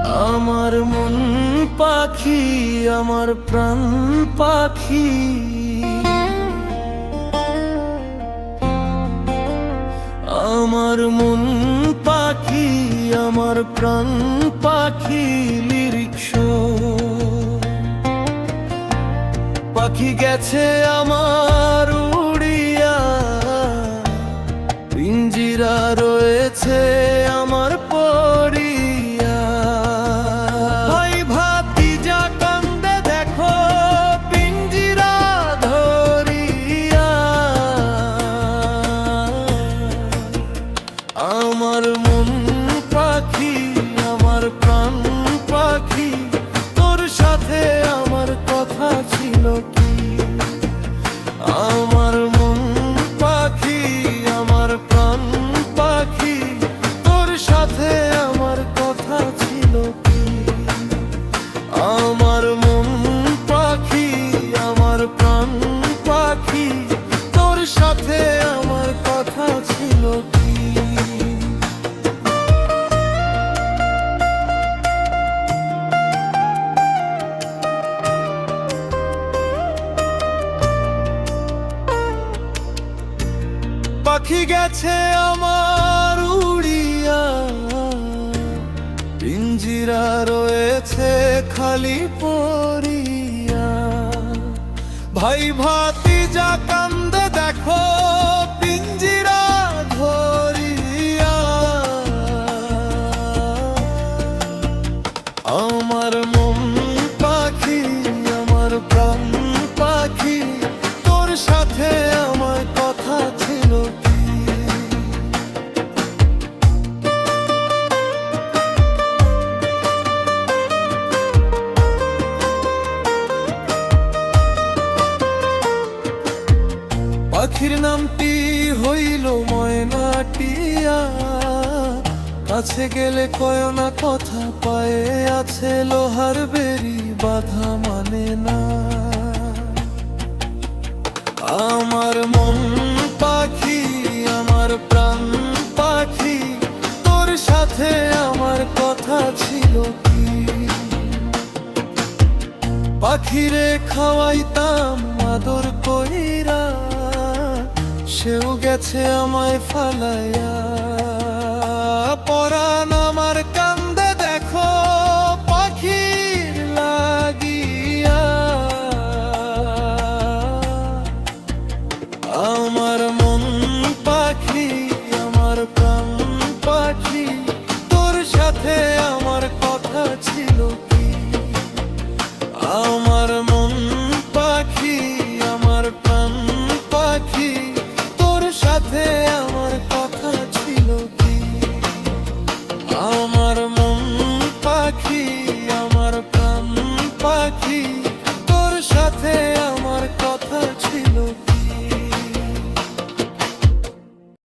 আমার মন পাখি, আমার প্রাণ পাখি, আমার মন পাখি, আমার প্রাণ পাখি, লিরিক্স পাখি গেছে আমার উড়িয়া, পিঞ্জিরা রয়েছে আমার পড়িয়া। ভাই ভাতিজা কান্দে দেখো পিঞ্জিরা ধরিয়া। আমার মন পাখি, আমার প্রাণ পাখি, তোর সাথে আমার কথা ছিল কি? আমার মন পাখি, আমার প্রাণ পাখি, তোর সাথে আমার কথা ছিল কি? আমার মন পাখি, আমার প্রাণ পাখি, তোর সাথে আমার কথা ছিল কি? পাখি গেছে আমার উড়িয়া, পিঞ্জিরা রয়েছে খালি পড়িয়া। ভাই ভাতিজা কান্দে দেখো পিঞ্জিরা ধরিয়া। আমার মন পাখি, আমার প্রাণ পাখি, তোর সাথে আমার কথা ছিল কি? পাখির নামটি হইল ময়নাটিয়া, কাছে গেলে কয় না কথা, পায়ে আছে লোহার বেরি, বাধা মানে না। আমার মন পাখি, আমার প্রাণ পাখি, তোর সাথে আমার কথা ছিল কি? পাখিরে খাওয়াইতাম আদর কইরা, সেও গেছে আমায় ফালাইয়া। পরাণ আমার কান্দে দেখো পাখির লাগিয়া। আমার মন পাখি, আমার প্রাণ পাখি, তোর সাথে আমার কথা ছিল কি? আমার মন পাখি, আমার প্রাণ পাখি, তোর সাথে আমার কথা ছিল কি? আমার মন পাখি, আমার প্রাণ পাখি, তোর সাথে আমার কথা ছিল কি?